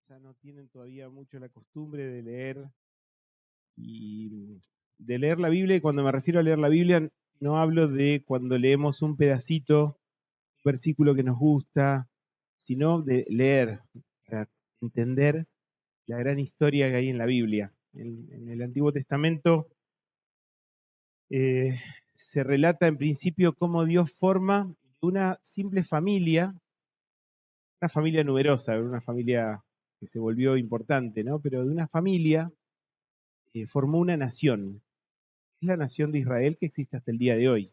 ya no tienen todavía mucho la costumbre de leer y de leer la Biblia. Y cuando me refiero a leer la Biblia, no hablo de cuando leemos un pedacito, un versículo que nos gusta, sino de leer para entender la gran historia que hay en la Biblia. En el Antiguo Testamento se relata en principio cómo Dios forma una simple familia, una familia numerosa, una familia que se volvió importante, ¿no? Pero de una familia formó una nación. Es la nación de Israel que existe hasta el día de hoy.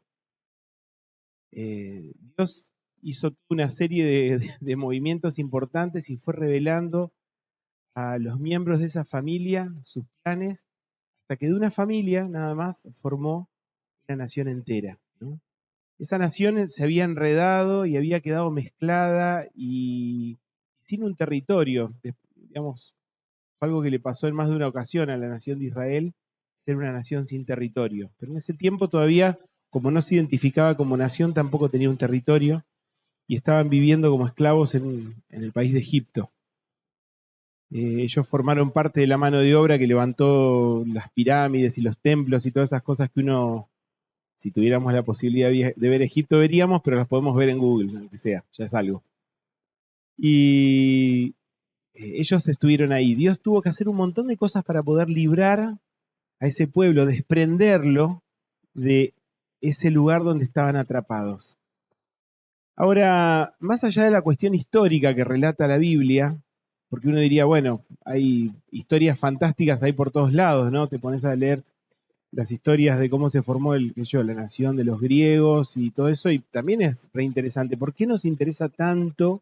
Dios hizo toda una serie de movimientos importantes y fue revelando a los miembros de esa familia sus planes, hasta que de una familia nada más formó una nación entera, ¿no? Esa nación se había enredado y había quedado mezclada y sin un territorio. Digamos, fue algo que le pasó en más de una ocasión a la nación de Israel, ser una nación sin territorio. Pero en ese tiempo todavía, como no se identificaba como nación, tampoco tenía un territorio y estaban viviendo como esclavos en el país de Egipto. Ellos formaron parte de la mano de obra que levantó las pirámides y los templos y todas esas cosas que uno, si tuviéramos la posibilidad de ver Egipto, veríamos, pero las podemos ver en Google, aunque sea, ya es algo. Y ellos estuvieron ahí. Dios tuvo que hacer un montón de cosas para poder librar a ese pueblo, desprenderlo de ese lugar donde estaban atrapados. Ahora, más allá de la cuestión histórica que relata la Biblia, porque uno diría, bueno, hay historias fantásticas ahí por todos lados, ¿no? Te pones a leer las historias de cómo se formó la nación de los griegos y todo eso, y también es reinteresante. ¿Por qué nos interesa tanto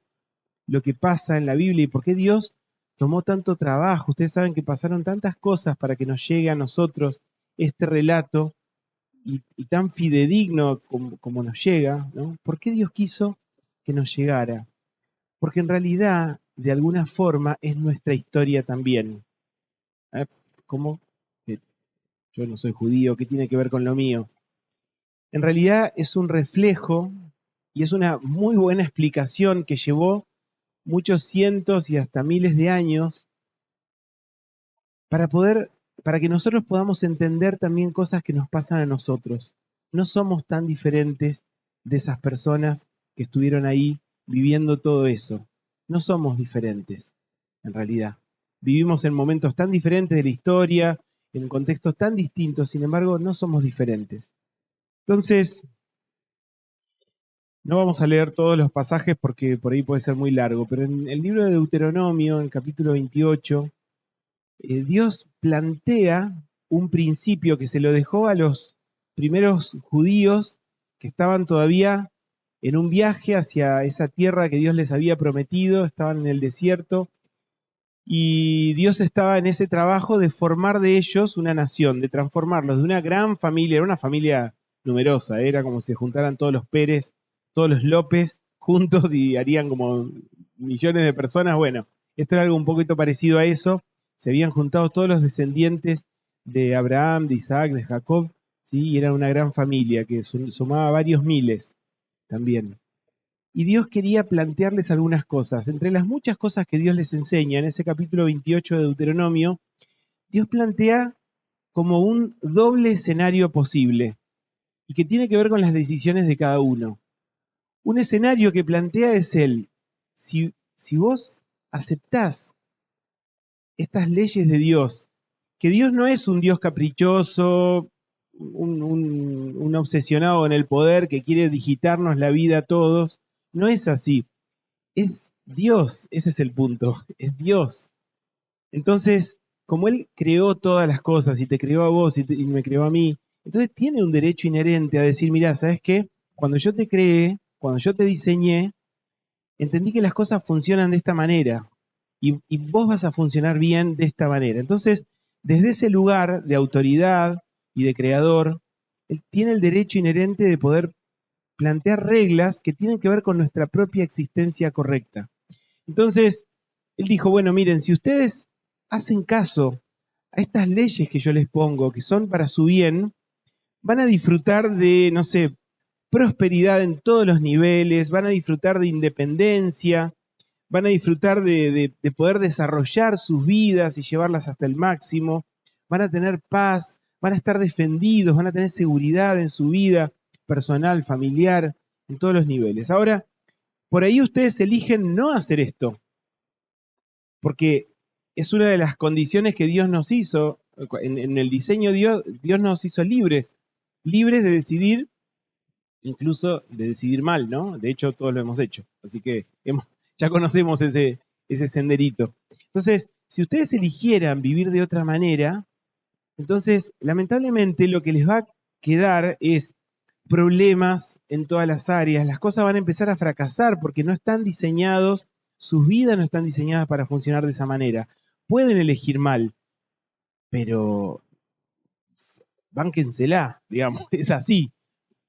lo que pasa en la Biblia y por qué Dios tomó tanto trabajo? Ustedes saben que pasaron tantas cosas para que nos llegue a nosotros este relato y tan fidedigno como nos llega, ¿no? ¿Por qué Dios quiso que nos llegara? Porque en realidad, de alguna forma, es nuestra historia también. ¿Eh? ¿Cómo? Que yo no soy judío, ¿qué tiene que ver con lo mío? En realidad es un reflejo y es una muy buena explicación que llevó muchos cientos y hasta miles de años para para que nosotros podamos entender también cosas que nos pasan a nosotros. No somos tan diferentes de esas personas que estuvieron ahí viviendo todo eso. No somos diferentes, en realidad. Vivimos en momentos tan diferentes de la historia, en contextos tan distintos, sin embargo, no somos diferentes. Entonces, no vamos a leer todos los pasajes porque por ahí puede ser muy largo, pero en el libro de Deuteronomio, en el capítulo 28, Dios plantea un principio que se lo dejó a los primeros judíos que estaban todavía en un viaje hacia esa tierra que Dios les había prometido, estaban en el desierto, y Dios estaba en ese trabajo de formar de ellos una nación, de transformarlos de una gran familia, era una familia numerosa, era como si se juntaran todos los Pérez, todos los López juntos y harían como millones de personas. Bueno, esto era algo un poquito parecido a eso. Se habían juntado todos los descendientes de Abraham, de Isaac, de Jacob, ¿sí? Y era una gran familia que sumaba varios miles también. Y Dios quería plantearles algunas cosas. Entre las muchas cosas que Dios les enseña en ese capítulo 28 de Deuteronomio, Dios plantea como un doble escenario posible y que tiene que ver con las decisiones de cada uno. Un escenario que plantea es si vos aceptás estas leyes de Dios, que Dios no es un Dios caprichoso, un obsesionado en el poder que quiere digitarnos la vida a todos, no es así. Es Dios, ese es el punto, es Dios. Entonces, como Él creó todas las cosas y te creó a vos y me creó a mí, entonces tiene un derecho inherente a decir, mira, ¿sabes qué? Cuando yo te creé, cuando yo te diseñé, entendí que las cosas funcionan de esta manera y vos vas a funcionar bien de esta manera. Entonces, desde ese lugar de autoridad y de creador, Él tiene el derecho inherente de poder plantear reglas que tienen que ver con nuestra propia existencia correcta. Entonces, él dijo, bueno, miren, si ustedes hacen caso a estas leyes que yo les pongo, que son para su bien, van a disfrutar de, no sé, prosperidad en todos los niveles, van a disfrutar de independencia, van a disfrutar de poder desarrollar sus vidas y llevarlas hasta el máximo, van a tener paz, van a estar defendidos, van a tener seguridad en su vida personal, familiar, en todos los niveles. Ahora, por ahí ustedes eligen no hacer esto, porque es una de las condiciones que Dios nos hizo, en el diseño Dios nos hizo libres, libres de decidir, incluso de decidir mal, ¿no? De hecho, todos lo hemos hecho, así que ya conocemos ese senderito. Entonces, si ustedes eligieran vivir de otra manera, entonces, lamentablemente, lo que les va a quedar es problemas en todas las áreas, las cosas van a empezar a fracasar porque no están diseñados, sus vidas no están diseñadas para funcionar de esa manera. Pueden elegir mal, pero bánquensela, digamos, es así.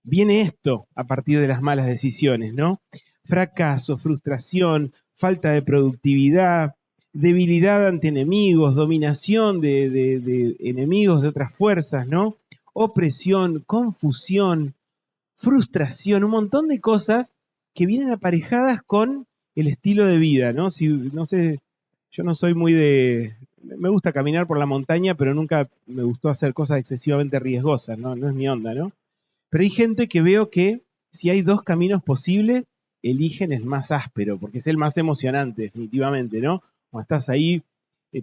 Viene esto a partir de las malas decisiones, ¿no? Fracaso, frustración, falta de productividad, debilidad ante enemigos, dominación de enemigos de otras fuerzas, ¿no? Opresión, confusión, frustración, un montón de cosas que vienen aparejadas con el estilo de vida, ¿no? Si, no sé, yo no soy muy de... Me gusta caminar por la montaña, pero nunca me gustó hacer cosas excesivamente riesgosas, ¿no? No es mi onda, ¿no? Pero hay gente que veo que si hay dos caminos posibles, eligen el más áspero, porque es el más emocionante, definitivamente, ¿no? Cuando estás ahí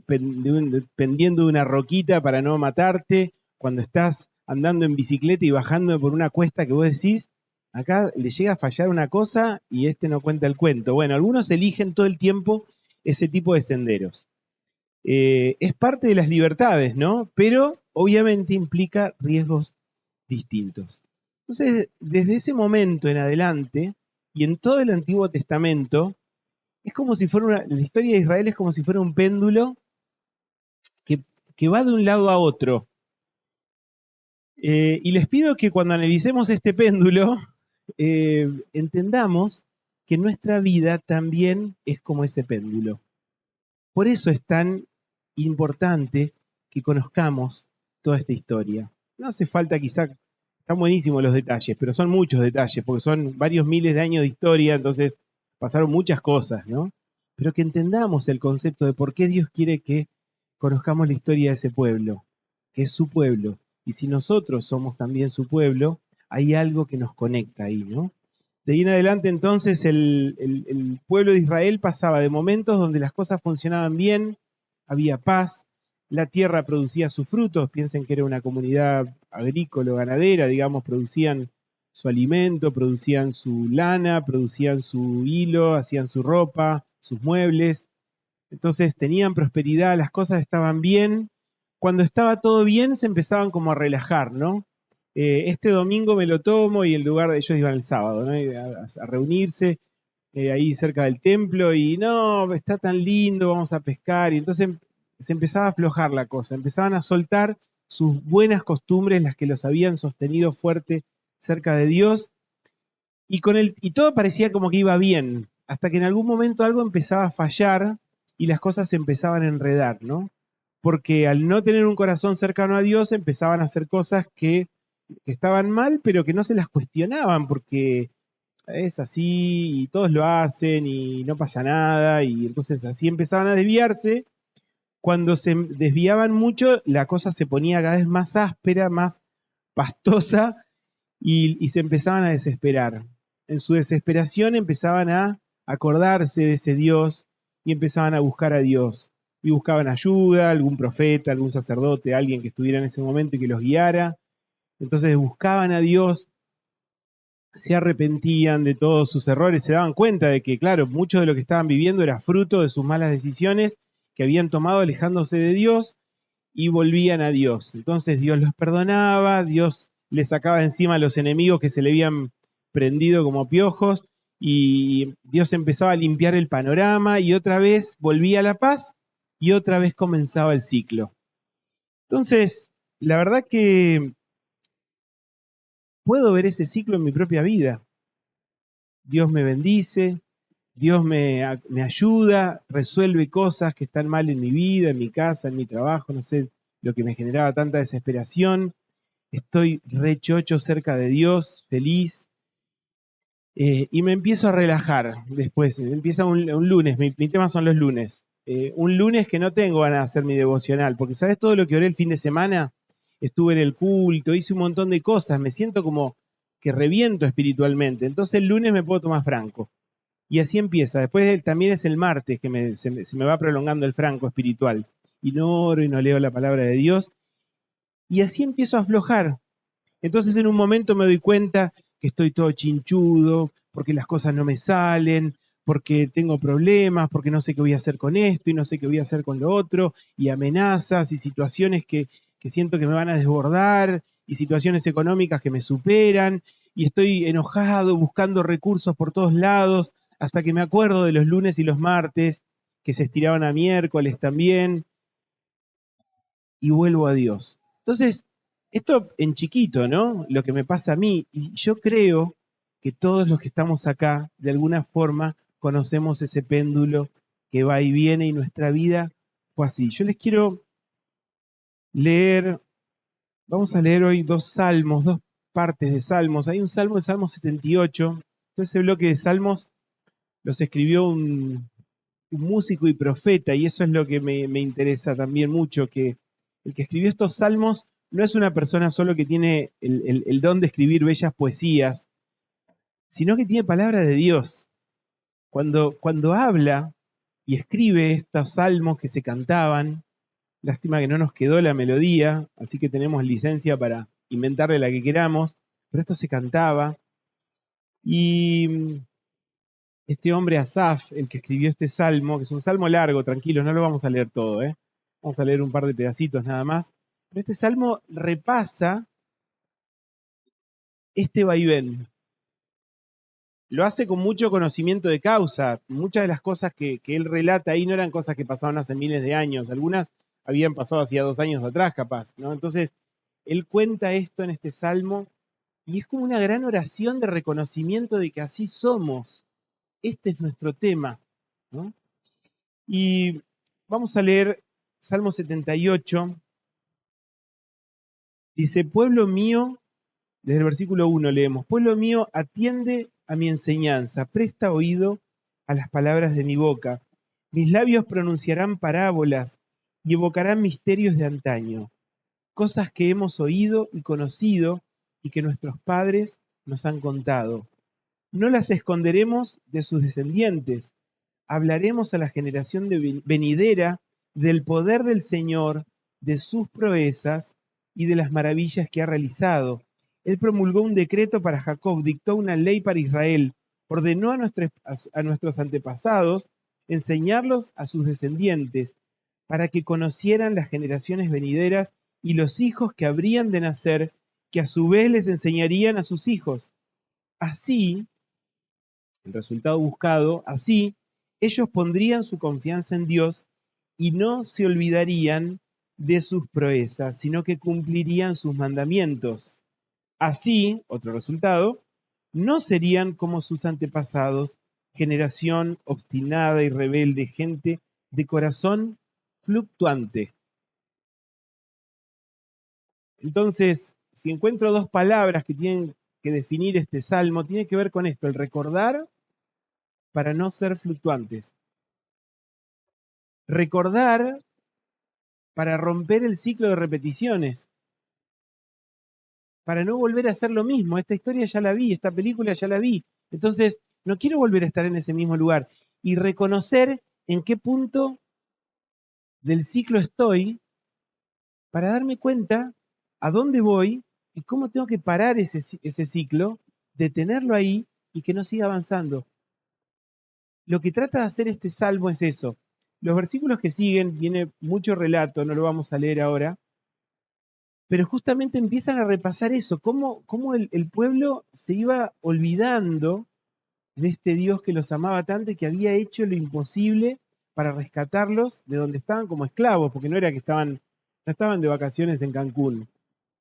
pendiendo de una roquita para no matarte, cuando estás andando en bicicleta y bajando por una cuesta que vos decís, acá le llega a fallar una cosa y este no cuenta el cuento. Bueno, algunos eligen todo el tiempo ese tipo de senderos. Es parte de las libertades, ¿no? Pero obviamente implica riesgos distintos. Entonces, desde ese momento en adelante, y en todo el Antiguo Testamento, es como si fuera la historia de Israel es como si fuera un péndulo que va de un lado a otro. Y les pido que cuando analicemos este péndulo, entendamos que nuestra vida también es como ese péndulo. Por eso es tan importante que conozcamos toda esta historia. No hace falta quizá, están buenísimos los detalles, pero son muchos detalles, porque son varios miles de años de historia, entonces pasaron muchas cosas, ¿no? Pero que entendamos el concepto de por qué Dios quiere que conozcamos la historia de ese pueblo, que es su pueblo. Y si nosotros somos también su pueblo, hay algo que nos conecta ahí, ¿no? De ahí en adelante entonces el pueblo de Israel pasaba de momentos donde las cosas funcionaban bien, había paz, la tierra producía sus frutos, piensen que era una comunidad agrícola, ganadera, digamos, producían su alimento, producían su lana, producían su hilo, hacían su ropa, sus muebles, entonces tenían prosperidad, las cosas estaban bien. Cuando estaba todo bien se empezaban como a relajar, ¿no? Este domingo me lo tomo y en lugar de ellos iban el sábado, ¿no? A reunirse ahí cerca del templo y no, está tan lindo, vamos a pescar. Y entonces se empezaba a aflojar la cosa, empezaban a soltar sus buenas costumbres, las que los habían sostenido fuerte cerca de Dios, y todo parecía como que iba bien, hasta que en algún momento algo empezaba a fallar y las cosas se empezaban a enredar, ¿no? Porque al no tener un corazón cercano a Dios, empezaban a hacer cosas que estaban mal, pero que no se las cuestionaban, porque es así y todos lo hacen y no pasa nada, y entonces así empezaban a desviarse. Cuando se desviaban mucho, la cosa se ponía cada vez más áspera, más pastosa, y se empezaban a desesperar. En su desesperación empezaban a acordarse de ese Dios y empezaban a buscar a Dios. Y buscaban ayuda, algún profeta, algún sacerdote, alguien que estuviera en ese momento y que los guiara. Entonces buscaban a Dios, se arrepentían de todos sus errores, se daban cuenta de que, claro, mucho de lo que estaban viviendo era fruto de sus malas decisiones que habían tomado alejándose de Dios, y volvían a Dios. Entonces Dios los perdonaba, Dios les sacaba de encima a los enemigos que se le habían prendido como piojos, y Dios empezaba a limpiar el panorama y otra vez volvía la paz y otra vez comenzaba el ciclo. Entonces, la verdad que puedo ver ese ciclo en mi propia vida. Dios me bendice, Dios me ayuda, resuelve cosas que están mal en mi vida, en mi casa, en mi trabajo, no sé, lo que me generaba tanta desesperación. Estoy re chocho cerca de Dios, feliz. Y me empiezo a relajar después. Empieza un lunes, mi tema son los lunes. Un lunes que no tengo ganas de hacer mi devocional, porque ¿sabes todo lo que oré el fin de semana? Estuve en el culto, hice un montón de cosas, me siento como que reviento espiritualmente. Entonces el lunes me puedo tomar franco. Y así empieza. Después también es el martes que se me va prolongando el franco espiritual. Y no oro y no leo la palabra de Dios. Y así empiezo a aflojar. Entonces en un momento me doy cuenta que estoy todo chinchudo, porque las cosas no me salen, porque tengo problemas, porque no sé qué voy a hacer con esto y no sé qué voy a hacer con lo otro, y amenazas y situaciones que siento que me van a desbordar, y situaciones económicas que me superan, y estoy enojado buscando recursos por todos lados, hasta que me acuerdo de los lunes y los martes, que se estiraban a miércoles también, y vuelvo a Dios. Entonces, esto en chiquito, ¿no? Lo que me pasa a mí, y yo creo que todos los que estamos acá, de alguna forma, conocemos ese péndulo que va y viene y nuestra vida fue así. Yo les quiero leer, vamos a leer hoy dos salmos, dos partes de salmos. Hay un salmo, el Salmo 78. Todo ese bloque de salmos los escribió un músico y profeta, y eso es lo que me interesa también mucho, que el que escribió estos salmos no es una persona solo que tiene el don de escribir bellas poesías, sino que tiene palabra de Dios. Cuando habla y escribe estos salmos que se cantaban, lástima que no nos quedó la melodía, así que tenemos licencia para inventarle la que queramos, pero esto se cantaba, y este hombre Asaf, el que escribió este salmo, que es un salmo largo, tranquilo, no lo vamos a leer todo, ¿eh? Vamos a leer un par de pedacitos nada más. Pero este salmo repasa este vaivén. Lo hace con mucho conocimiento de causa. Muchas de las cosas que él relata ahí no eran cosas que pasaban hace miles de años. Algunas habían pasado hacía 2 años atrás, capaz, ¿no? Entonces, él cuenta esto en este salmo y es como una gran oración de reconocimiento de que así somos. Este es nuestro tema, ¿no? Y vamos a leer Salmo 78. Dice, pueblo mío, desde el versículo 1 leemos, pueblo mío, atiende a mi enseñanza, presta oído a las palabras de mi boca. Mis labios pronunciarán parábolas y evocarán misterios de antaño, cosas que hemos oído y conocido y que nuestros padres nos han contado. No las esconderemos de sus descendientes. Hablaremos a la generación venidera del poder del Señor, de sus proezas y de las maravillas que ha realizado. Él promulgó un decreto para Jacob, dictó una ley para Israel, ordenó a nuestros antepasados enseñarlos a sus descendientes, para que conocieran las generaciones venideras y los hijos que habrían de nacer, que a su vez les enseñarían a sus hijos. Así, el resultado buscado, así ellos pondrían su confianza en Dios y no se olvidarían de sus proezas, sino que cumplirían sus mandamientos. Así, otro resultado, no serían como sus antepasados, generación obstinada y rebelde, gente de corazón fluctuante. Entonces, si encuentro dos palabras que tienen que definir este salmo, tiene que ver con esto, el recordar para no ser fluctuantes. Recordar para romper el ciclo de repeticiones, para no volver a hacer lo mismo. Esta historia ya la vi, esta película ya la vi. Entonces, no quiero volver a estar en ese mismo lugar. Y reconocer en qué punto del ciclo estoy para darme cuenta a dónde voy y cómo tengo que parar ese ciclo, detenerlo ahí y que no siga avanzando. Lo que trata de hacer este salmo es eso. Los versículos que siguen, viene mucho relato, no lo vamos a leer ahora, pero justamente empiezan a repasar eso, cómo el pueblo se iba olvidando de este Dios que los amaba tanto y que había hecho lo imposible para rescatarlos de donde estaban como esclavos, porque no era que no estaban de vacaciones en Cancún,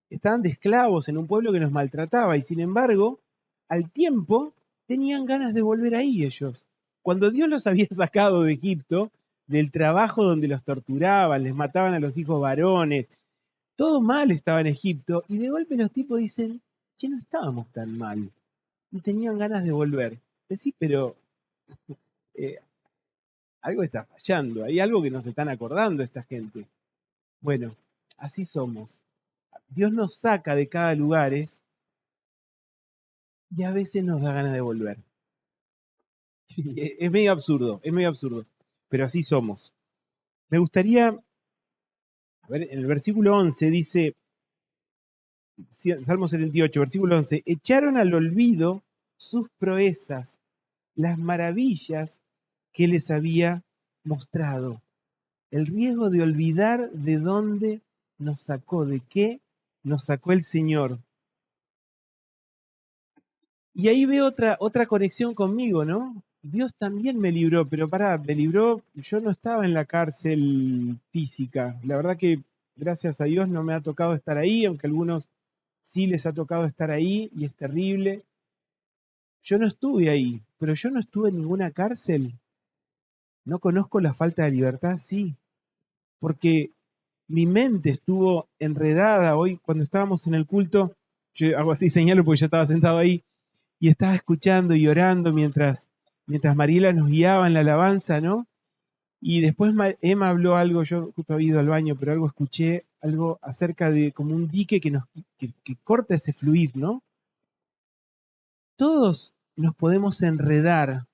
estaban de esclavos en un pueblo que nos maltrataba y sin embargo, al tiempo, tenían ganas de volver ahí ellos. Cuando Dios los había sacado de Egipto, del trabajo donde los torturaban, les mataban a los hijos varones, todo mal estaba en Egipto, y de golpe los tipos dicen, che, no estábamos tan mal. y tenían ganas de volver. Sí, pero eh, algo está fallando, hay algo que nos están acordando esta gente. Bueno, así somos. Dios nos saca de cada lugar y a veces nos da ganas de volver. Es medio absurdo, pero así somos. Me gustaría, a ver, en el versículo 11 dice, Salmo 78, versículo 11, echaron al olvido sus proezas, las maravillas que les había mostrado. El riesgo de olvidar de dónde nos sacó, de qué nos sacó el Señor. Y ahí veo otra conexión conmigo, ¿no? Dios también me libró, pero me libró, yo no estaba en la cárcel física. La verdad que gracias a Dios no me ha tocado estar ahí, aunque a algunos sí les ha tocado estar ahí y es terrible. Yo no estuve ahí, pero yo no estuve en ninguna cárcel. No conozco la falta de libertad, sí, porque mi mente estuvo enredada hoy cuando estábamos en el culto. Yo hago así señalo porque yo estaba sentado ahí y estaba escuchando y orando mientras Mariela nos guiaba en la alabanza, ¿no? Y después Emma habló algo, yo justo había ido al baño, pero algo escuché, algo acerca de como un dique que corta ese fluir, ¿no? Todos nos podemos enredar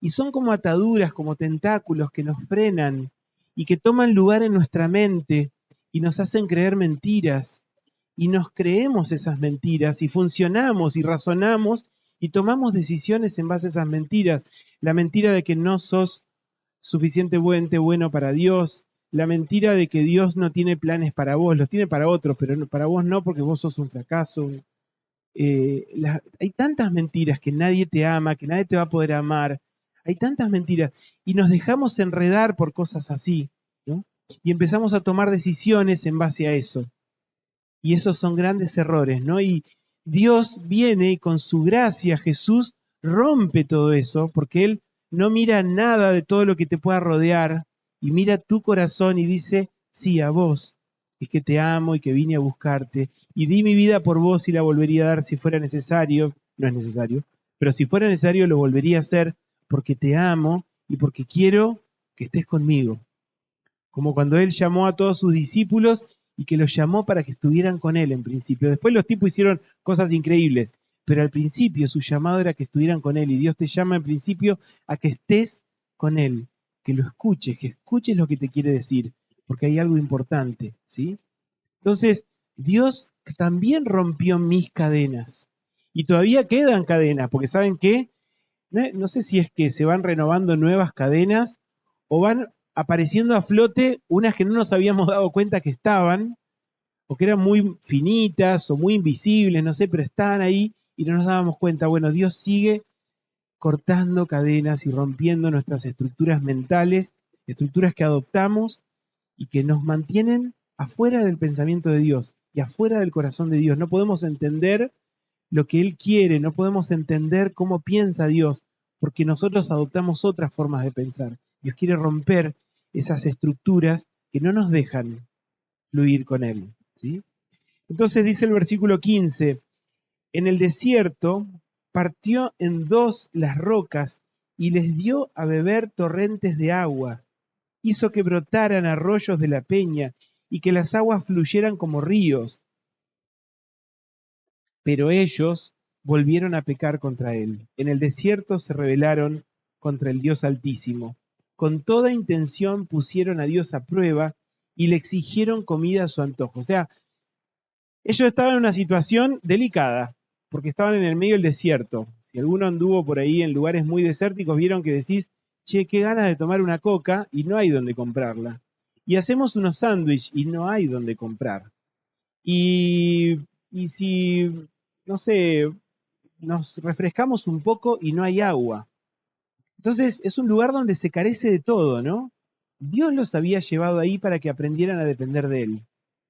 y son como ataduras, como tentáculos que nos frenan y que toman lugar en nuestra mente y nos hacen creer mentiras. Y nos creemos esas mentiras y funcionamos y razonamos y tomamos decisiones en base a esas mentiras. La mentira de que no sos suficientemente bueno para Dios, la mentira de que Dios no tiene planes para vos, los tiene para otros, pero para vos no porque vos sos un fracaso. Hay tantas mentiras, que nadie te ama, que nadie te va a poder amar. Hay tantas mentiras y nos dejamos enredar por cosas así, ¿no? Y empezamos a tomar decisiones en base a eso. Y esos son grandes errores, ¿no? Y Dios viene y con su gracia, Jesús rompe todo eso, porque Él no mira nada de todo lo que te pueda rodear y mira tu corazón y dice, sí, a vos, es que te amo y que vine a buscarte y di mi vida por vos y la volvería a dar si fuera necesario, no es necesario, pero si fuera necesario lo volvería a hacer porque te amo y porque quiero que estés conmigo. Como cuando Él llamó a todos sus discípulos y que los llamó para que estuvieran con Él en principio. Después los tipos hicieron cosas increíbles, pero al principio su llamado era que estuvieran con Él y Dios te llama en principio a que estés con Él, que lo escuches, que escuches lo que te quiere decir, porque hay algo importante, ¿sí? Entonces, Dios también rompió mis cadenas y todavía quedan cadenas, porque ¿saben qué? No sé si es que se van renovando nuevas cadenas o van apareciendo a flote unas que no nos habíamos dado cuenta que estaban, o que eran muy finitas o muy invisibles, no sé, pero estaban ahí y no nos dábamos cuenta. Bueno, Dios sigue cortando cadenas y rompiendo nuestras estructuras mentales, estructuras que adoptamos y que nos mantienen afuera del pensamiento de Dios y afuera del corazón de Dios. No podemos entender lo que Él quiere, no podemos entender cómo piensa Dios, porque nosotros adoptamos otras formas de pensar. Dios quiere romper esas estructuras que no nos dejan fluir con Él, ¿sí? Entonces dice el versículo 15, en el desierto partió en dos las rocas y les dio a beber torrentes de aguas, hizo que brotaran arroyos de la peña y que las aguas fluyeran como ríos. Pero ellos volvieron a pecar contra él. En el desierto se rebelaron contra el Dios Altísimo. Con toda intención pusieron a Dios a prueba y le exigieron comida a su antojo. O sea, ellos estaban en una situación delicada, porque estaban en el medio del desierto. Si alguno anduvo por ahí en lugares muy desérticos, vieron que decís, che, qué ganas de tomar una coca y no hay donde comprarla. Y hacemos unos sándwiches y no hay donde comprar. Y, y si, no sé, nos refrescamos un poco y no hay agua. Entonces es un lugar donde se carece de todo, ¿no? Dios los había llevado ahí para que aprendieran a depender de Él.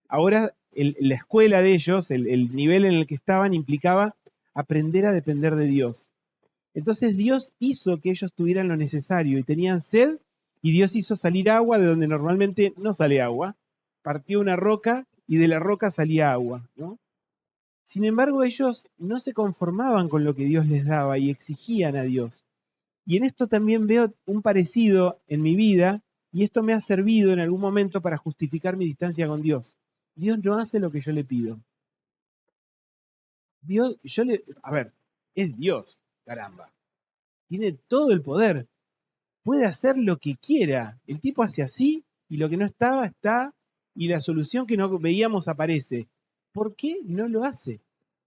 Ahora la escuela de ellos, el nivel en el que estaban, implicaba aprender a depender de Dios. Entonces Dios hizo que ellos tuvieran lo necesario y tenían sed y Dios hizo salir agua de donde normalmente no sale agua. Partió una roca y de la roca salía agua, ¿no? Sin embargo, ellos no se conformaban con lo que Dios les daba y exigían a Dios. Y en esto también veo un parecido en mi vida, y esto me ha servido en algún momento para justificar mi distancia con Dios. Dios no hace lo que yo le pido. Dios, a ver, es Dios, caramba. Tiene todo el poder. Puede hacer lo que quiera. El tipo hace así y lo que no estaba está y la solución que no veíamos aparece. ¿Por qué no lo hace?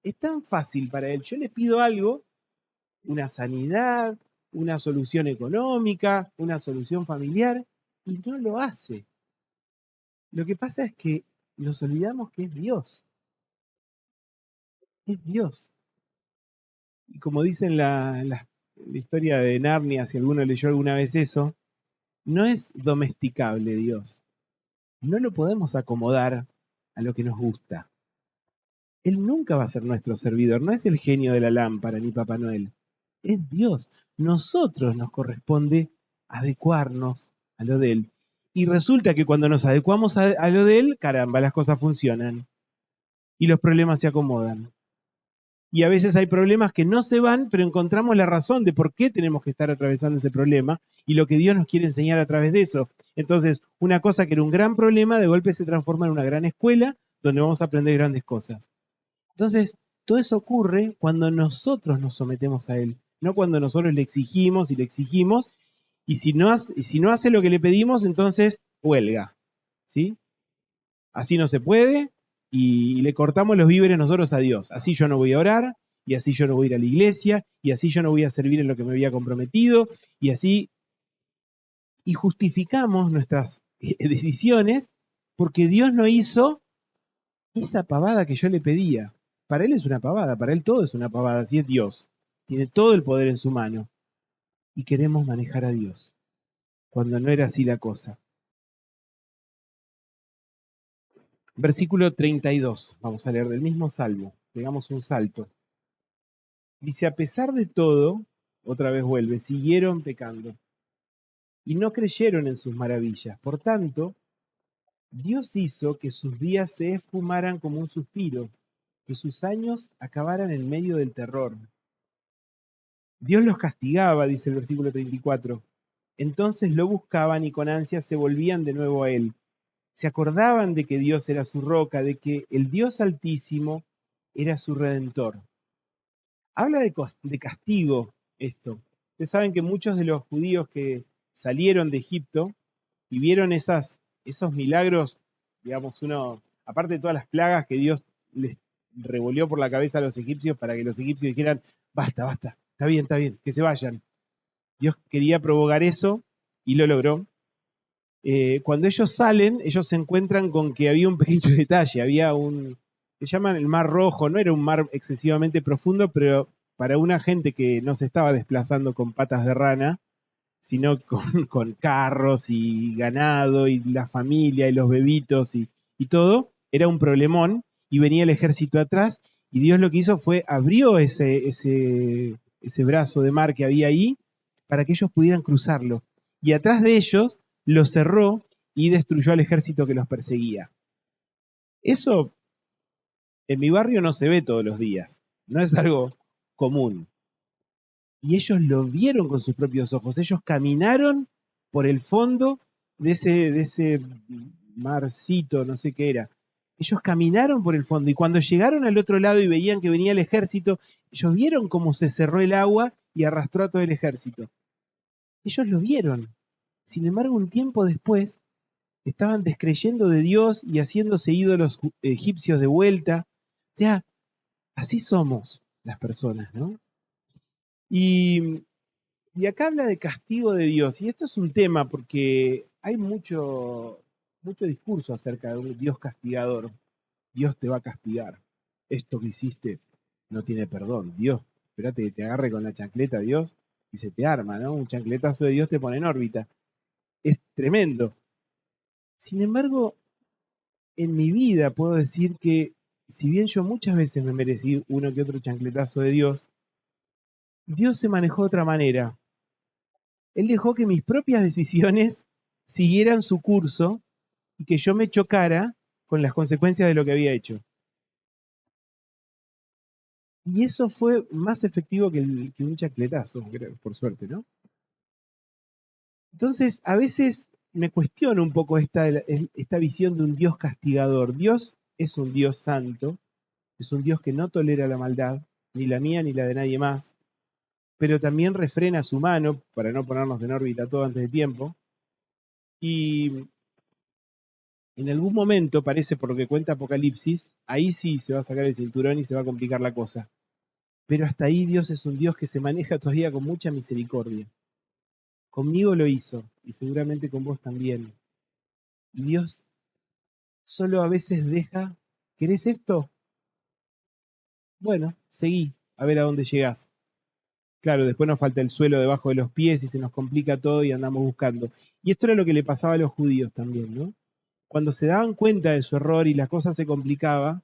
Es tan fácil para él. Yo le pido algo, una sanidad, una solución económica, una solución familiar, y no lo hace. Lo que pasa es que nos olvidamos que es Dios. Es Dios. Y como dicen la historia de Narnia, si alguno leyó alguna vez eso, no es domesticable Dios. No lo podemos acomodar a lo que nos gusta. Él nunca va a ser nuestro servidor, no es el genio de la lámpara ni Papá Noel. Es Dios. Nosotros nos corresponde adecuarnos a lo de Él. Y resulta que cuando nos adecuamos a lo de Él, caramba, las cosas funcionan y los problemas se acomodan. Y a veces hay problemas que no se van, pero encontramos la razón de por qué tenemos que estar atravesando ese problema y lo que Dios nos quiere enseñar a través de eso. Entonces, una cosa que era un gran problema, de golpe se transforma en una gran escuela donde vamos a aprender grandes cosas. Entonces, todo eso ocurre cuando nosotros nos sometemos a Él, no cuando nosotros le exigimos y le exigimos, y si no hace lo que le pedimos, entonces huelga, ¿sí? Así no se puede, y le cortamos los víveres nosotros a Dios. Así yo no voy a orar, y así yo no voy a ir a la iglesia, y así yo no voy a servir en lo que me había comprometido, y así, y justificamos nuestras decisiones porque Dios no hizo esa pavada que yo le pedía. Para él es una pavada, para él todo es una pavada, si es Dios. Tiene todo el poder en su mano. Y queremos manejar a Dios, cuando no era así la cosa. Versículo 32, vamos a leer del mismo salmo, pegamos un salto. Dice, a pesar de todo, otra vez vuelve, siguieron pecando y no creyeron en sus maravillas. Por tanto, Dios hizo que sus días se esfumaran como un suspiro, que sus años acabaran en medio del terror. Dios los castigaba, dice el versículo 34. Entonces lo buscaban y con ansia se volvían de nuevo a él. Se acordaban de que Dios era su roca, de que el Dios Altísimo era su redentor. Habla de castigo esto. Ustedes saben que muchos de los judíos que salieron de Egipto y vieron esos milagros, digamos, aparte de todas las plagas que Dios les revolvió por la cabeza a los egipcios para que los egipcios dijeran, basta, basta, está bien, que se vayan. Dios quería provocar eso y lo logró. Cuando ellos salen, ellos se encuentran con que había un pequeño detalle, se llaman el Mar Rojo, no era un mar excesivamente profundo, pero para una gente que no se estaba desplazando con patas de rana, sino con carros y ganado y la familia y los bebitos y todo, era un problemón y venía el ejército atrás y Dios lo que hizo fue abrió ese brazo de mar que había ahí para que ellos pudieran cruzarlo. Y atrás de ellos lo cerró y destruyó al ejército que los perseguía. Eso en mi barrio no se ve todos los días, no es algo común. Y ellos lo vieron con sus propios ojos, ellos caminaron por el fondo de ese marcito, no sé qué era. Ellos caminaron por el fondo y cuando llegaron al otro lado y veían que venía el ejército, ellos vieron cómo se cerró el agua y arrastró a todo el ejército. Ellos lo vieron. Sin embargo, un tiempo después, estaban descreyendo de Dios y haciéndose ídolos egipcios de vuelta. O sea, así somos las personas, ¿no? Y, y acá habla de castigo de Dios. Y esto es un tema porque hay mucho discurso acerca de un Dios castigador. Dios te va a castigar. Esto que hiciste no tiene perdón. Dios, espérate que te agarre con la chancleta Dios y se te arma, ¿no? Un chancletazo de Dios te pone en órbita. Es tremendo. Sin embargo, en mi vida puedo decir que si bien yo muchas veces me merecí uno que otro chancletazo de Dios, Dios se manejó de otra manera. Él dejó que mis propias decisiones siguieran su curso y que yo me chocara con las consecuencias de lo que había hecho. Y eso fue más efectivo que un chacletazo, creo, por suerte, ¿no? Entonces, a veces me cuestiono un poco esta visión de un Dios castigador. Dios es un Dios santo, es un Dios que no tolera la maldad, ni la mía ni la de nadie más, pero también refrena su mano, para no ponernos en órbita todo antes de tiempo, y en algún momento, parece por lo que cuenta Apocalipsis, ahí sí se va a sacar el cinturón y se va a complicar la cosa. Pero hasta ahí Dios es un Dios que se maneja todavía con mucha misericordia. Conmigo lo hizo, y seguramente con vos también. Y Dios solo a veces deja, ¿querés esto? Bueno, seguí, a ver a dónde llegás. Claro, después nos falta el suelo debajo de los pies y se nos complica todo y andamos buscando. Y esto era lo que le pasaba a los judíos también, ¿no? Cuando se daban cuenta de su error y la cosa se complicaba,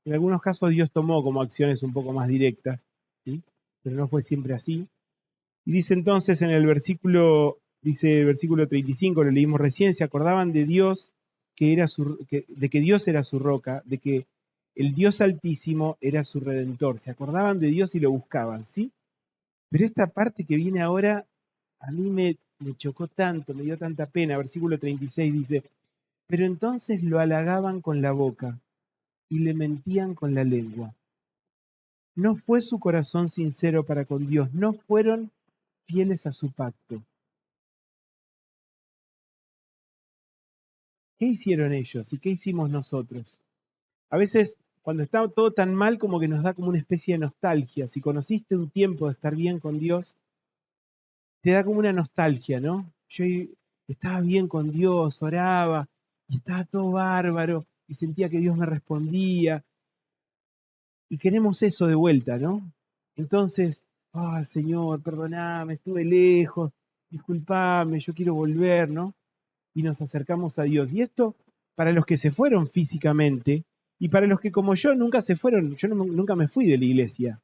en algunos casos Dios tomó como acciones un poco más directas, ¿sí? Pero no fue siempre así. Y dice entonces en el versículo, dice el versículo 35, lo leímos recién, se acordaban de Dios, de que Dios era su roca, de que el Dios Altísimo era su redentor. Se acordaban de Dios y lo buscaban, ¿sí? Pero esta parte que viene ahora, a mí me chocó tanto, me dio tanta pena. Versículo 36 dice, pero entonces lo halagaban con la boca y le mentían con la lengua. No fue su corazón sincero para con Dios, no fueron fieles a su pacto. ¿Qué hicieron ellos y qué hicimos nosotros? A veces, cuando está todo tan mal, como que nos da como una especie de nostalgia. Si conociste un tiempo de estar bien con Dios, te da como una nostalgia, ¿no? Yo estaba bien con Dios, oraba, y estaba todo bárbaro, y sentía que Dios me respondía, y queremos eso de vuelta, ¿no? Entonces, Señor, perdoname, estuve lejos, disculpame, yo quiero volver, ¿no? Y nos acercamos a Dios. Y esto, para los que se fueron físicamente, y para los que como yo nunca se fueron, yo nunca me fui de la iglesia,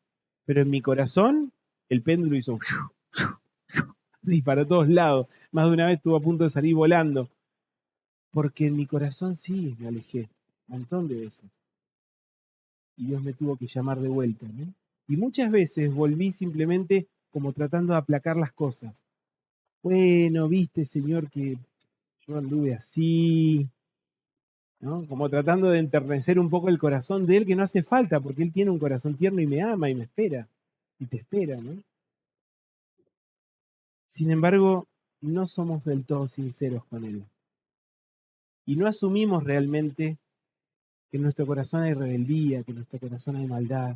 pero en mi corazón el péndulo hizo así para todos lados. Más de una vez estuvo a punto de salir volando, porque en mi corazón sí me alejé, un montón de veces. Y Dios me tuvo que llamar de vuelta, ¿no? Y muchas veces volví simplemente como tratando de aplacar las cosas. Bueno, viste, Señor, que yo anduve así, ¿no? Como tratando de enternecer un poco el corazón de Él, que no hace falta, porque Él tiene un corazón tierno y me ama y me espera, y te espera, ¿no? Sin embargo, no somos del todo sinceros con Él. Y no asumimos realmente que en nuestro corazón hay rebeldía, que en nuestro corazón hay maldad,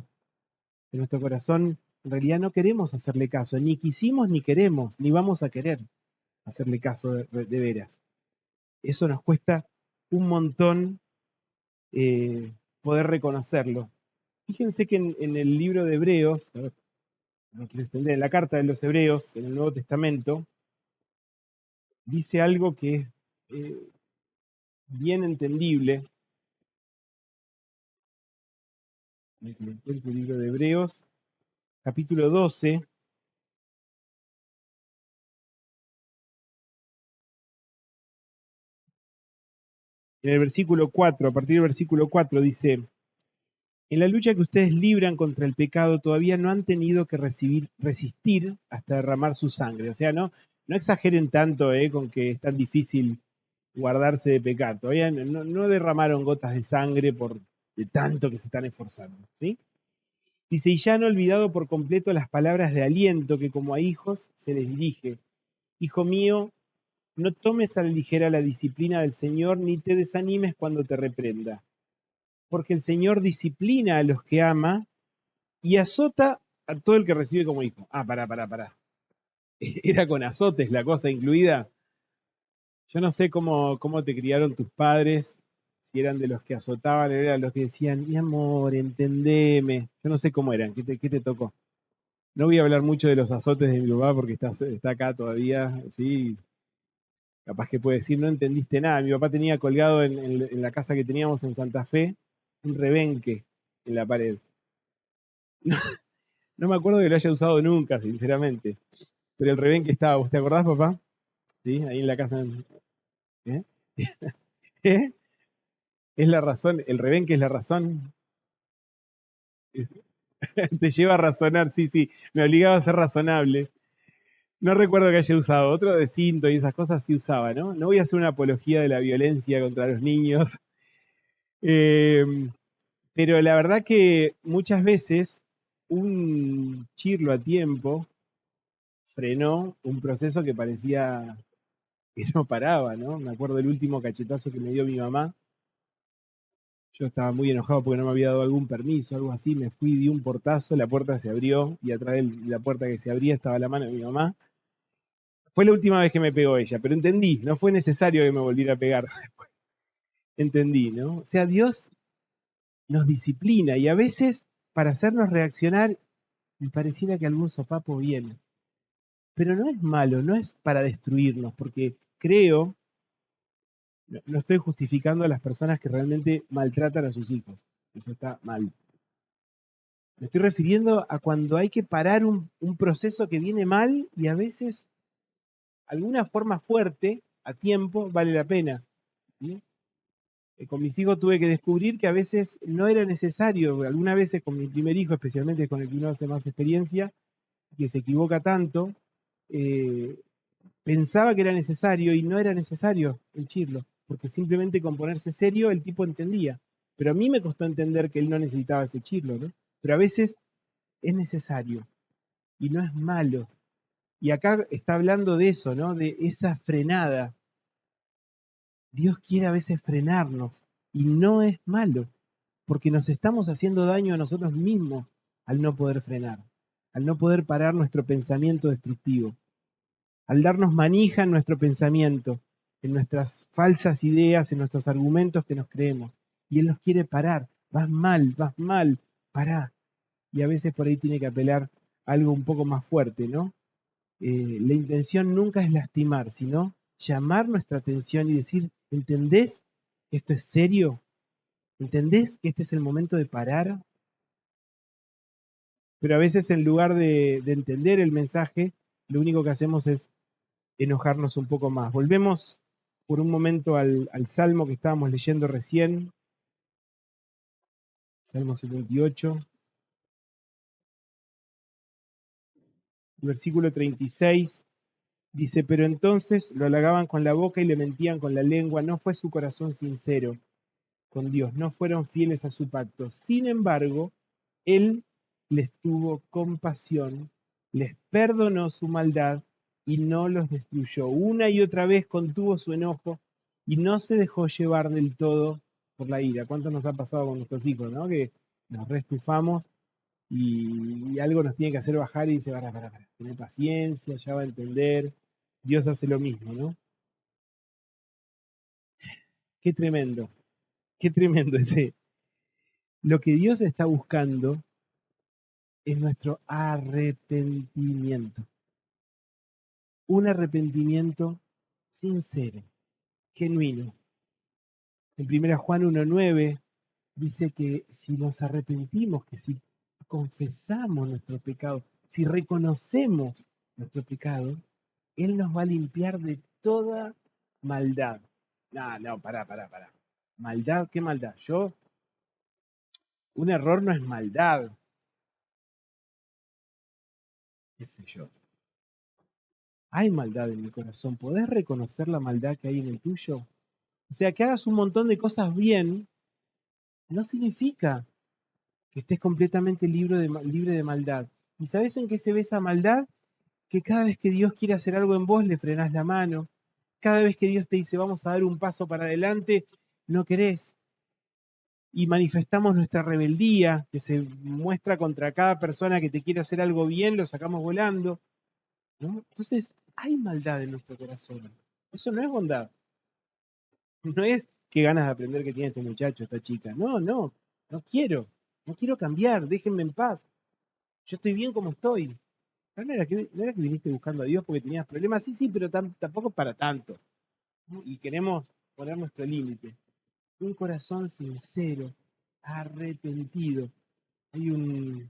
que en nuestro corazón en realidad no queremos hacerle caso, ni quisimos ni queremos, ni vamos a querer hacerle caso de veras. Eso nos cuesta un montón poder reconocerlo. Fíjense que en el libro de Hebreos, a ver, no quiero extender, en la carta de los Hebreos, en el Nuevo Testamento, dice algo que es bien entendible. Me encuentro el libro de Hebreos, capítulo 12, en el versículo 4, a partir del versículo 4 dice, en la lucha que ustedes libran contra el pecado todavía no han tenido que resistir hasta derramar su sangre. O sea, no exageren tanto con que es tan difícil guardarse de pecar. Todavía no derramaron gotas de sangre por de tanto que se están esforzando. ¿Sí? Dice, y ya han olvidado por completo las palabras de aliento que como a hijos se les dirige. Hijo mío, no tomes a la ligera la disciplina del Señor, ni te desanimes cuando te reprenda. Porque el Señor disciplina a los que ama y azota a todo el que recibe como hijo. Pará. Era con azotes la cosa incluida. Yo no sé cómo te criaron tus padres, si eran de los que azotaban, eran los que decían, mi amor, entendeme. Yo no sé cómo eran, ¿qué te tocó? No voy a hablar mucho de los azotes de mi papá porque está acá todavía, sí, capaz que puede decir, no entendiste nada. Mi papá tenía colgado en la casa que teníamos en Santa Fe un rebenque en la pared. No me acuerdo que lo haya usado nunca, sinceramente. Pero el rebenque estaba, ¿vos te acordás, papá? Sí, ahí en la casa. ¿Eh? ¿Eh? Es la razón, el rebenque es la razón. Es- Te lleva a razonar, sí, sí, me obligaba a ser razonable. No recuerdo que haya usado otro de cinto y esas cosas sí usaba, ¿no? No voy a hacer una apología de la violencia contra los niños, eh, pero la verdad que muchas veces un chirlo a tiempo frenó un proceso que parecía que no paraba, ¿no? Me acuerdo del último cachetazo que me dio mi mamá. Yo estaba muy enojado porque no me había dado algún permiso, algo así. Me fui, di un portazo, la puerta se abrió y atrás de la puerta que se abría estaba la mano de mi mamá. Fue la última vez que me pegó ella, pero entendí, no fue necesario que me volviera a pegar. Entendí, ¿no? O sea, Dios nos disciplina y a veces para hacernos reaccionar me pareciera que algún sopapo viene. Pero no es malo, no es para destruirnos, porque creo, no estoy justificando a las personas que realmente maltratan a sus hijos. Eso está mal. Me estoy refiriendo a cuando hay que parar un proceso que viene mal y a veces alguna forma fuerte, a tiempo, vale la pena. ¿Sí? Con mis hijos tuve que descubrir que a veces no era necesario, algunas veces con mi primer hijo, especialmente con el que uno hace más experiencia, que se equivoca tanto, eh, pensaba que era necesario y no era necesario el chirlo, porque simplemente con ponerse serio el tipo entendía. Pero a mí me costó entender que él no necesitaba ese chirlo, ¿no? Pero a veces es necesario y no es malo. Y acá está hablando de eso, ¿no? De esa frenada. Dios quiere a veces frenarnos y no es malo, porque nos estamos haciendo daño a nosotros mismos al no poder frenar, al no poder parar nuestro pensamiento destructivo, al darnos manija en nuestro pensamiento, en nuestras falsas ideas, en nuestros argumentos que nos creemos. Y Él nos quiere parar. Vas mal, pará. Y a veces por ahí tiene que apelar a algo un poco más fuerte, ¿no? La intención nunca es lastimar, sino llamar nuestra atención y decir, ¿entendés que esto es serio? ¿Entendés que este es el momento de parar? Pero a veces en lugar de entender el mensaje, lo único que hacemos es enojarnos un poco más. Volvemos por un momento al salmo que estábamos leyendo recién, Salmo 78, versículo 36. Dice, pero entonces lo halagaban con la boca y le mentían con la lengua, no fue su corazón sincero con Dios, no fueron fieles a su pacto. Sin embargo, Él les tuvo compasión, les perdonó su maldad y no los destruyó. Una y otra vez contuvo su enojo y no se dejó llevar del todo por la ira. ¿Cuánto nos ha pasado con nuestros hijos, no? Que nos restufamos y algo nos tiene que hacer bajar y dice, para, tener paciencia, ya va a entender. Dios hace lo mismo, ¿no? Qué tremendo ese. Lo que Dios está buscando es nuestro arrepentimiento. Un arrepentimiento sincero, genuino. En 1 Juan 1.9 dice que si nos arrepentimos, que si confesamos nuestro pecado, si reconocemos nuestro pecado, Él nos va a limpiar de toda maldad. No, pará. ¿Maldad? ¿Qué maldad? Un error no es maldad, qué sé yo. Hay maldad en mi corazón. ¿Podés reconocer la maldad que hay en el tuyo? O sea, que hagas un montón de cosas bien no significa que estés completamente libre de maldad. ¿Y sabes en qué se ve esa maldad? Que cada vez que Dios quiere hacer algo en vos, le frenás la mano. Cada vez que Dios te dice, vamos a dar un paso para adelante, no querés. Y manifestamos nuestra rebeldía, que se muestra contra cada persona que te quiere hacer algo bien, lo sacamos volando, ¿no? Entonces, hay maldad en nuestro corazón. Eso no es bondad. No es qué ganas de aprender que tiene este muchacho, esta chica. No quiero. No quiero cambiar, déjenme en paz. Yo estoy bien como estoy. No era que viniste buscando a Dios porque tenías problemas, sí, pero tampoco para tanto. ¿No? Y queremos poner nuestro límite. Un corazón sincero, arrepentido. Hay un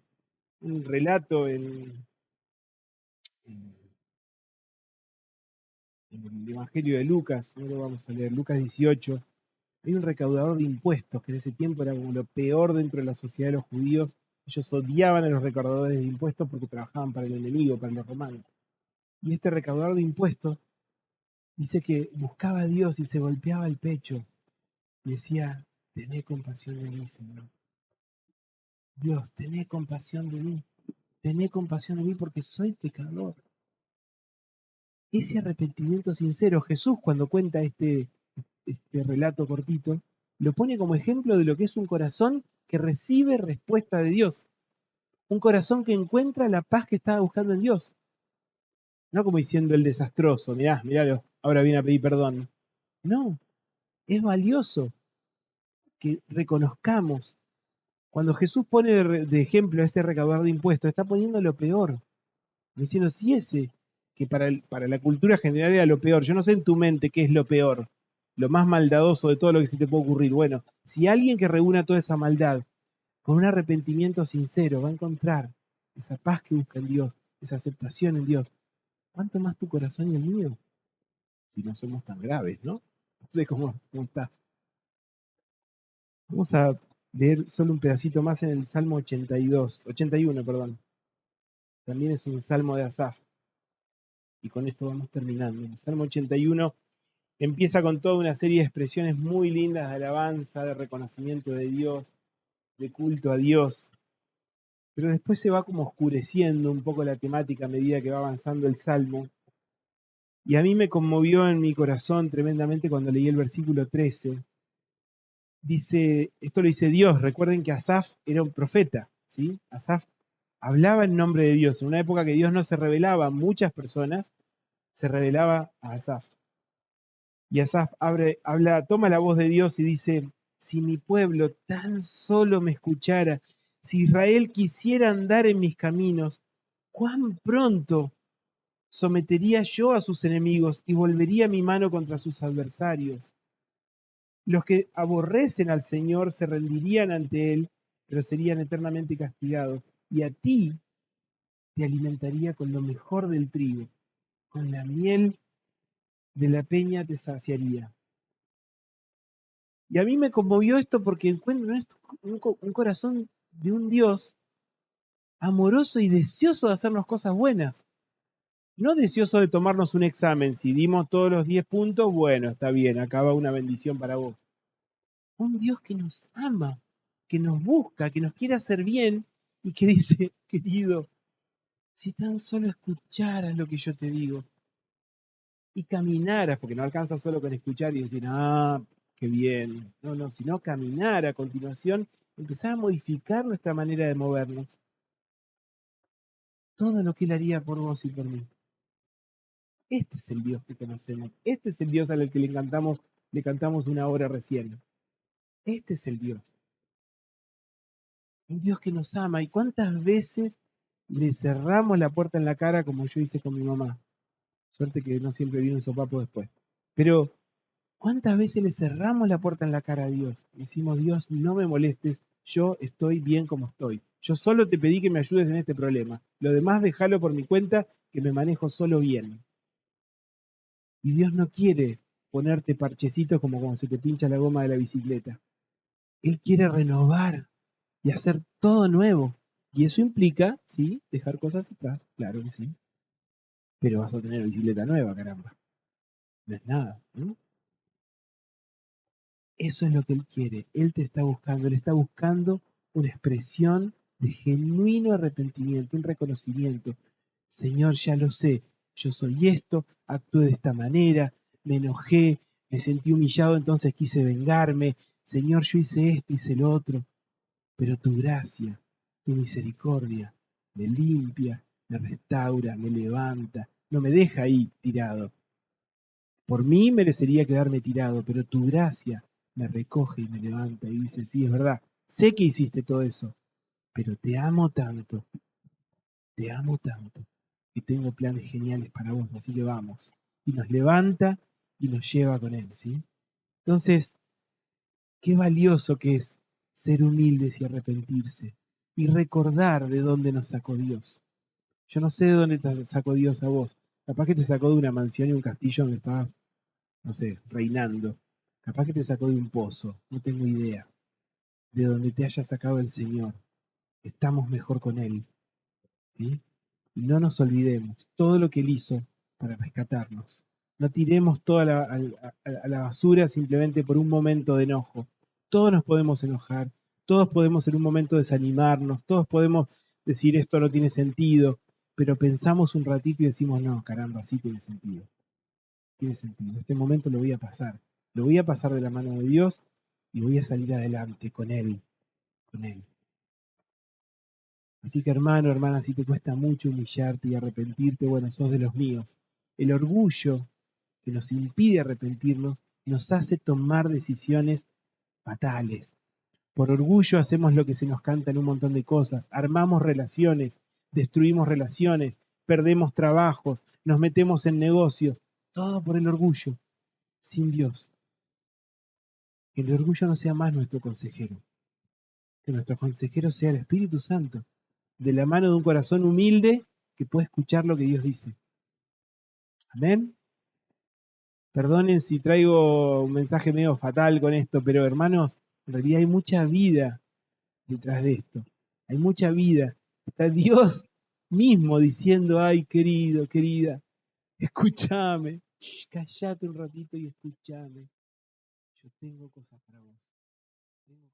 relato en el Evangelio de Lucas, no lo vamos a leer, Lucas 18. Hay un recaudador de impuestos que en ese tiempo era como lo peor dentro de la sociedad de los judíos, Ellos odiaban a los recaudadores de impuestos porque trabajaban para el enemigo, para los romanos. Y este recaudador de impuestos dice que buscaba a Dios y se golpeaba el pecho y decía, tené compasión de mí, Señor. Dios, tené compasión de mí. Tené compasión de mí porque soy pecador. Ese arrepentimiento sincero, Jesús cuando cuenta este relato cortito, lo pone como ejemplo de lo que es un corazón que recibe respuesta de Dios. Un corazón que encuentra la paz que estaba buscando en Dios. No como diciendo el desastroso, miralo, ahora viene a pedir perdón. No, es valioso que reconozcamos. Cuando Jesús pone de ejemplo a este recaudador de impuestos, está poniendo lo peor. Diciendo, si ese, que para la cultura general era lo peor, yo no sé en tu mente qué es lo peor, lo más maldadoso de todo lo que se te puede ocurrir. Bueno, si alguien que reúna toda esa maldad con un arrepentimiento sincero va a encontrar esa paz que busca en Dios, esa aceptación en Dios, ¿cuánto más tu corazón y el mío? Si no somos tan graves, ¿no? No sé cómo estás. Vamos a leer solo un pedacito más en el Salmo 81, perdón. También es un salmo de Asaf. Y con esto vamos terminando. El Salmo 81 empieza con toda una serie de expresiones muy lindas de alabanza, de reconocimiento de Dios, de culto a Dios. Pero después se va como oscureciendo un poco la temática a medida que va avanzando el Salmo. Y a mí me conmovió en mi corazón tremendamente cuando leí el versículo 13. Dice, esto lo dice Dios, recuerden que Asaf era un profeta, ¿sí? Asaf hablaba en nombre de Dios. En una época que Dios no se revelaba a muchas personas, se revelaba a Asaf. Y Asaf toma la voz de Dios y dice, si mi pueblo tan solo me escuchara, si Israel quisiera andar en mis caminos, cuán pronto sometería yo a sus enemigos y volvería mi mano contra sus adversarios. Los que aborrecen al Señor se rendirían ante Él, pero serían eternamente castigados. Y a ti te alimentaría con lo mejor del trigo, con la miel de la peña te saciaría. Y a mí me conmovió esto porque encuentro en esto un corazón de un Dios amoroso y deseoso de hacernos cosas buenas. No deseoso de tomarnos un examen. Si dimos todos los 10 puntos, bueno, está bien, acaba una bendición para vos. Un Dios que nos ama, que nos busca, que nos quiere hacer bien y que dice, querido, si tan solo escucharas lo que yo te digo y caminaras, porque no alcanza solo con escuchar y decir, qué bien. No, sino caminar a continuación, empezar a modificar nuestra manera de movernos. Todo lo que Él haría por vos y por mí. Este es el Dios que conocemos. Este es el Dios al que le cantamos una hora recién. Este es el Dios. Un Dios que nos ama. ¿Y cuántas veces le cerramos la puerta en la cara como yo hice con mi mamá? Suerte que no siempre viene un sopapo después. Pero ¿cuántas veces le cerramos la puerta en la cara a Dios? Decimos, Dios, no me molestes, yo estoy bien como estoy. Yo solo te pedí que me ayudes en este problema. Lo demás déjalo por mi cuenta, que me manejo solo bien. Y Dios no quiere ponerte parchecitos como cuando se te pincha la goma de la bicicleta. Él quiere renovar y hacer todo nuevo. Y eso implica, sí, dejar cosas atrás, claro que sí. Pero vas a tener bicicleta nueva, caramba. No es nada, ¿no? Eso es lo que Él quiere. Él te está buscando. Él está buscando una expresión de genuino arrepentimiento, un reconocimiento. Señor, ya lo sé. Yo soy esto, actué de esta manera, me enojé, me sentí humillado, entonces quise vengarme. Señor, yo hice esto, hice lo otro. Pero tu gracia, tu misericordia, me limpia, me restaura, me levanta, no me deja ahí tirado. Por mí merecería quedarme tirado, pero tu gracia me recoge y me levanta y dice, sí, es verdad, sé que hiciste todo eso, pero te amo tanto, que tengo planes geniales para vos, así que vamos. Y nos levanta y nos lleva con él, ¿sí? Entonces, qué valioso que es ser humildes y arrepentirse y recordar de dónde nos sacó Dios. Yo no sé de dónde te sacó Dios a vos. Capaz que te sacó de una mansión y un castillo donde estabas, no sé, reinando. Capaz que te sacó de un pozo, no tengo idea. De donde te haya sacado el Señor. estamos mejor con Él. ¿Sí? Y no nos olvidemos todo lo que Él hizo para rescatarnos. No tiremos toda a la basura simplemente por un momento de enojo. Todos nos podemos enojar, todos podemos en un momento desanimarnos, todos podemos decir esto no tiene sentido, pero pensamos un ratito y decimos, no, caramba, sí tiene sentido. Tiene sentido. Este momento lo voy a pasar de la mano de Dios y voy a salir adelante con Él, con Él. Así que hermano, hermana, si te cuesta mucho humillarte y arrepentirte, bueno, sos de los míos. El orgullo que nos impide arrepentirnos nos hace tomar decisiones fatales. Por orgullo hacemos lo que se nos canta en un montón de cosas. Armamos relaciones, destruimos relaciones, perdemos trabajos, nos metemos en negocios. Todo por el orgullo, sin Dios. Que el orgullo no sea más nuestro consejero. Que nuestro consejero sea el Espíritu Santo, de la mano de un corazón humilde que puede escuchar lo que Dios dice. Amén. Perdonen si traigo un mensaje medio fatal con esto, pero hermanos, en realidad hay mucha vida detrás de esto. Hay mucha vida. Está Dios mismo diciendo, ay, querido, querida, escúchame. Cállate un ratito y escúchame. Yo tengo cosas para vos. Tengo